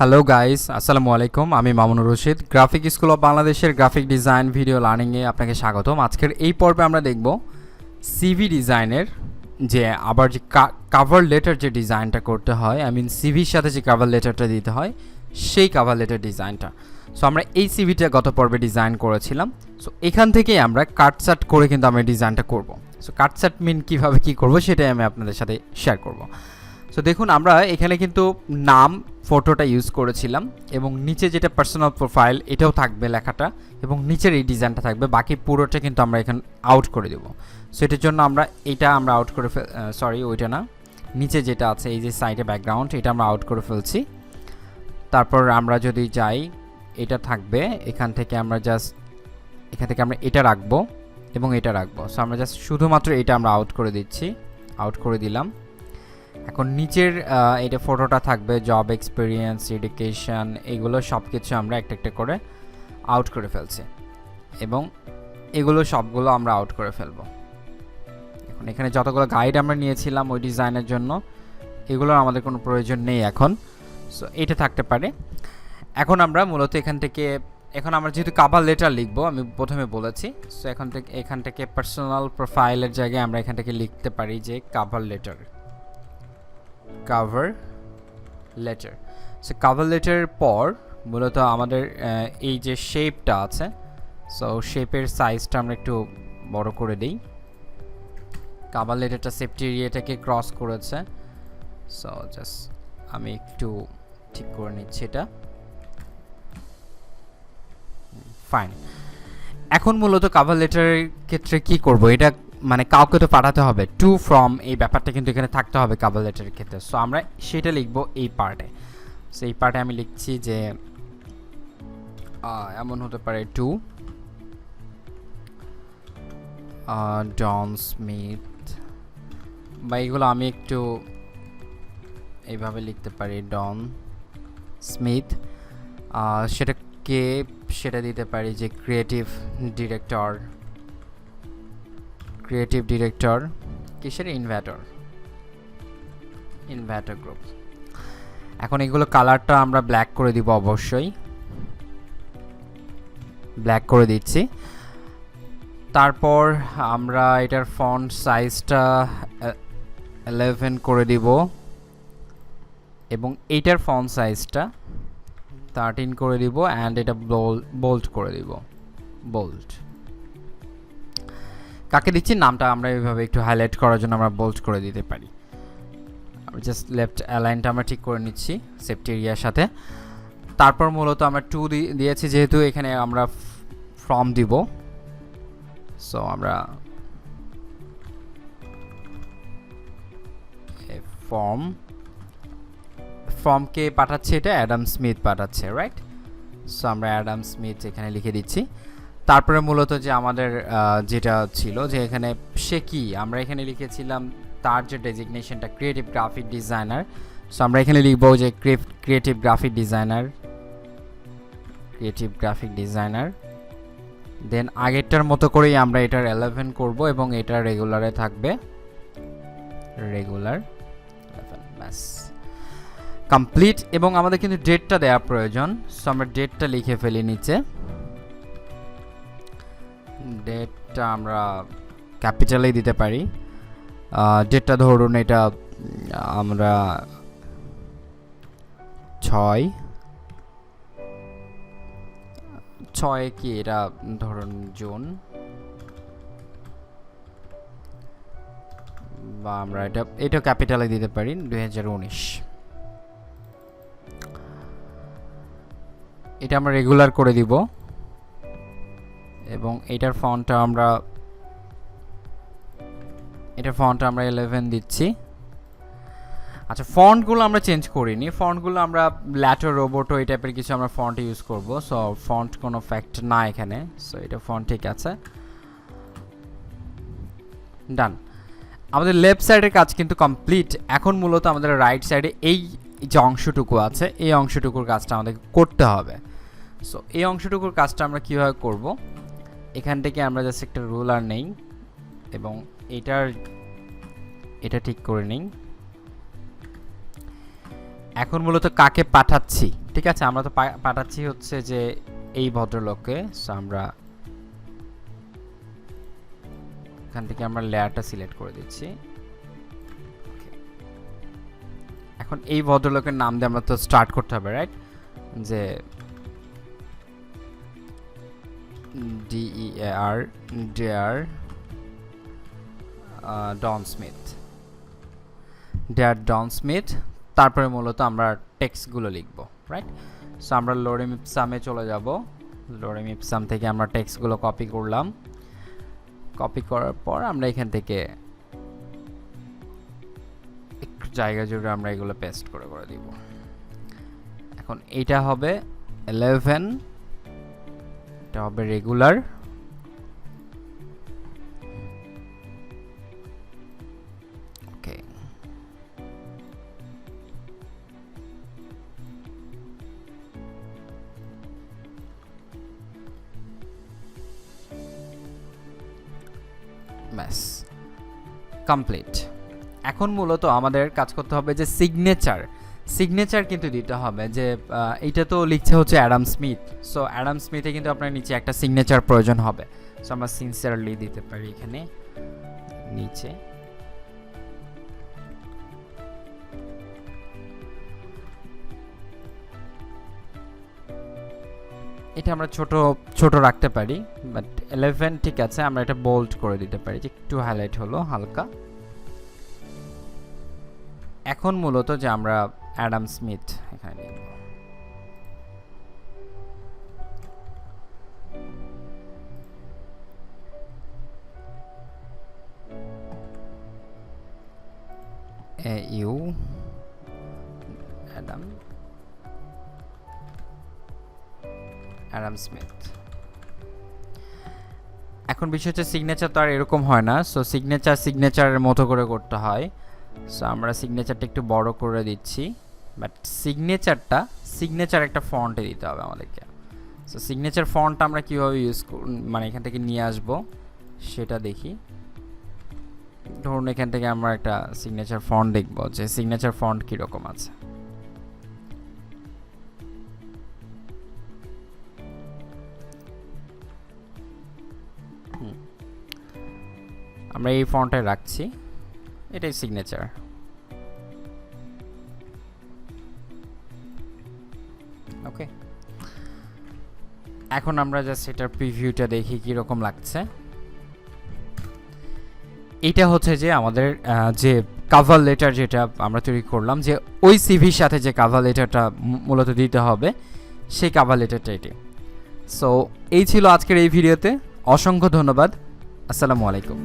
Hello guys, আসসালামু আলাইকুম। আমি Mamunur Rashid, graphic school of বাংলাদেশের গ্রাফিক ডিজাইন ভিডিও লার্নিংয়ে আপনাকে স্বাগতম। আজকের এই পর্বে আমরা দেখব সিভি ডিজাইনের যে আবার যে কাভার লেটার যে ডিজাইনটা করতে হয়, সিভির সাথে যে কাভার লেটারটা দিতে হয় সেই কাভার লেটার ডিজাইনটা। সো আমরা এই সিভিটা গত পর্বে ডিজাইন করেছিলাম। সো এখান থেকেই আমরা কাটসাট করে কিন্তু আমরা ডিজাইনটা করব। সো কাটসাট মিন কীভাবে কী করব সেটাই আমি আপনাদের সাথে শেয়ার করব। সো দেখুন, আমরা এখানে কিন্তু নাম ফটোটা ইউজ করেছিলাম এবং নিচে যেটা পার্সোনাল প্রোফাইল এটাও থাকবে লেখাটা, এবং নিচের এই ডিজাইনটা থাকবে, বাকি পুরোটা কিন্তু আমরা এখানে আউট করে দেবো। সো এটার জন্য আমরা আউট করে ওইটা না, নিচে যেটা আছে এই যে সাইডে ব্যাকগ্রাউন্ড, এটা আমরা আউট করে ফেলছি। তারপর আমরা যদি যাই, এটা থাকবে, এখান থেকে আমরা এটা রাখবো এবং এটা রাখবো। সো আমরা জাস্ট শুধুমাত্র এটা আমরা আউট করে দিচ্ছি, আউট করে দিলাম। এখন নিচের এটা ফটোটা থাকবে, জব এক্সপিরিয়েন্স, এডুকেশন, এগুলো সব কিছু আমরা একটা একটা করে আউট করে ফেলছি এবং এগুলো সবগুলো আমরা আউট করে ফেলবো। এখন এখানে যতগুলো গাইড আমরা নিয়েছিলাম ওই ডিজাইনের জন্য, এগুলোর আমাদের কোনো প্রয়োজন নেই এখন। সো এটা থাকতে পারে। এখন আমরা মূলত এখন আমরা যেহেতু কাভার লেটার লিখবো, আমি প্রথমে বলেছি, সো এখান থেকে পার্সোনাল প্রোফাইলের জায়গায় আমরা এখান থেকে লিখতে পারি যে কাভার লেটার। সো কাভার লেটারের পর মূলত আমাদের এই যে শেপটা আছে, সো শেপের সাইজটা আমরা একটু বড় করে দিই। কাভার লেটারটা সেফটি এরিয়াটাকে ক্রস করেছে, সো জাস্ট আমি একটু ঠিক করে নিচ্ছি এটা। ফাইন। এখন মূলত কাভার লেটারের ক্ষেত্রে কি করব, এটা মানে কাউকে তো পাঠাতে হবে, টু ফ্রম এই ব্যাপারটা কিন্তু এখানে থাকতে হবে কাভার লেটারের ক্ষেত্রে। সো আমরা সেটা লিখব এই পার্টে। সো এই পার্টে আমি লিখছি যে এমন হতে পারে টু ডন স্মিথ, বা এগুলো আমি একটু এইভাবে লিখতে পারি, ডন স্মিথ। সেটা দিতে পারি যে ক্রিয়েটিভ ডিরেক্টর কিসের, ইনভার্টার গ্রুপ। এখন এগুলো কালারটা আমরা ব্ল্যাক করে দিব, অবশ্যই ব্ল্যাক করে দিচ্ছি। তারপর আমরা এটার ফন্ট সাইজটা 11 করে দিব এবং এইটার ফন্ট সাইজটা 13 করে দিব, অ্যান্ড এটা বোল্ড করে দিব, বোল্ড। কাকে দিচ্ছি নামটা আমরা এইভাবে একটু হাইলাইট করার জন্য আমরা বোল্ড করে দিতে পারি। জাস্ট লেফট অ্যালাইনটা আমরা ঠিক করে নিচ্ছি সেফটি এরিয়ার সাথে। তারপর মূলত আমরা টু দিয়েছি, যেহেতু এখানে আমরা ফর্ম দিব, সো আমরা ফর্মকে পাঠাচ্ছে, এটা অ্যাডাম স্মিথ পাঠাচ্ছে, রাইট? সো আমরা অ্যাডাম স্মিথ এখানে লিখে দিচ্ছি। তারপরে মূলত যে আমাদের যেটা ছিল যে এখানে সে কি, আমরা এখানে লিখেছিলাম তার যে ডেজিগনেশনটা ক্রিয়েটিভ গ্রাফিক ডিজাইনার। সো আমরা এখানে লিখবো যে ক্রিয়েটিভ গ্রাফিক ডিজাইনার। দেন আগেরটার মতো করেই আমরা এটার 11 করব এবং এটা রেগুলারে থাকবে, রেগুলার 11, ব্যাস কমপ্লিট। এবং আমাদের কিন্তু ডেটটা দেওয়া প্রয়োজন, সো আমরা ডেটটা লিখে ফেলি নিচে। ডেটটা আমরা ক্যাপিটালেই দিতে পারি। ডেটটা ধরুন এটা আমরা 6 কি এটা ধরুন জুন, বা আমরা এটা ক্যাপিটালে দিতে পারি 2019। এটা আমরা রেগুলার করে দিব এবং এটার ফন্টটা আমরা 11 দিচ্ছি। আচ্ছা, ফন্টগুলো আমরা চেঞ্জ করিনি, ফন্টগুলো আমরা ল্যাটো রোবোটো এই টাইপের কিছু আমরা ফন্ট ইউজ করব। সো ফন্ট কোনো ফ্যাক্ট না এখানে, সো এটা ফন্ট ঠিক আছে, ডান। আমাদের লেফট সাইডের কাজ কিন্তু কমপ্লিট। এখন মূলত আমাদের রাইট সাইডে এই যে অংশটুকু আছে, এই অংশটুকুর কাজটা আমাদের করতে হবে। সো এই অংশটুকুর কাজটা আমরা কীভাবে করব, এখান থেকে আমরা জাস্ট একটা রুলার নেই এবং এটা ঠিক করে নিই। এখন মূলত কাকে পাঠাচ্ছি ঠিক আছে, আমরা তো পাঠাচ্ছি হচ্ছে যে এই ভদ্রলোককে। সো আমরা এখান থেকে আমরা লেয়ারটা সিলেক্ট করে দিচ্ছি। এখন এই ভদ্রলোকের নাম দিয়ে আমরা তো স্টার্ট করতে হবে, রাইট? যে DEAR ডিয়ার ডন স্মিথ, ডিয়ার ডন স্মিথ। তারপরে মূলত আমরা টেক্সটগুলো লিখব, রাইট? সো আমরা লোরেম ইপসামে চলে যাব। লোরেম ইপসাম থেকে আমরা টেক্সটগুলো কপি করলাম। কপি করার পর আমরা এখান থেকে একটু জায়গা জুড়ে আমরা এগুলো পেস্ট করে দিব। এখন এইটা হবে 11, এটা হবে রেগুলার, ওকে। ব্যাস কমপ্লিট। এখন মূলত আমাদের কাজ করতে হবে যে সিগনেচার কিন্তু দিতে হবে। যে এইটা তো লিখছে হচ্ছে অ্যাডাম স্মিথ, সো অ্যাডাম স্মিথে কিন্তু আপনার নিচে একটা সিগনেচার প্রয়োজন হবে। সো আমরা সিনসিয়ারলি দিতে পারি এখানে নিচে। এটা আমরা ছোট রাখতে পারি, বাট 11 ঠিক আছে। আমরা এটা বোল্ড করে দিতে পারি, যে একটু হাইলাইট হলো হালকা। এখন মূলত যে আমরা অ্যাডাম স্মিথ এখানে লিখব। You Adam Smith. এখন বিষয় হচ্ছে সিগনেচার তো আর এরকম হয় না। সো সিগনেচারের মতো করে করতে হয়। সো আমরা সিগনেচারটা একটু বড় করে দিচ্ছি, বাট সিগনেচার একটা ফন্টে দিতে হবে আমাদেরকে। সো সিগনেচার ফন্টটা আমরা কীভাবে মানে এখান থেকে নিয়ে আসব সেটা দেখি। ধরুন এখান থেকে আমরা একটা সিগনেচার ফন্ট দেখব, যে সিগনেচার ফন্ট কীরকম আছে। আমরা এই ফন্টে রাখছি, এটাই সিগনেচার। ওকে, এখন আমরা জাস্ট এটার প্রিভিউটা দেখি কিরকম লাগছে। এটা হচ্ছে যে আমাদের যে কাভার লেটার যেটা আমরা তৈরি করলাম, যে ওই সিভির সাথে যে কাভার লেটারটা মূলত দিতে হবে, সেই কাভার লেটারটা এটি। সো এই ছিল আজকের এই ভিডিওতে। অসংখ্য ধন্যবাদ। আসসালামু আলাইকুম।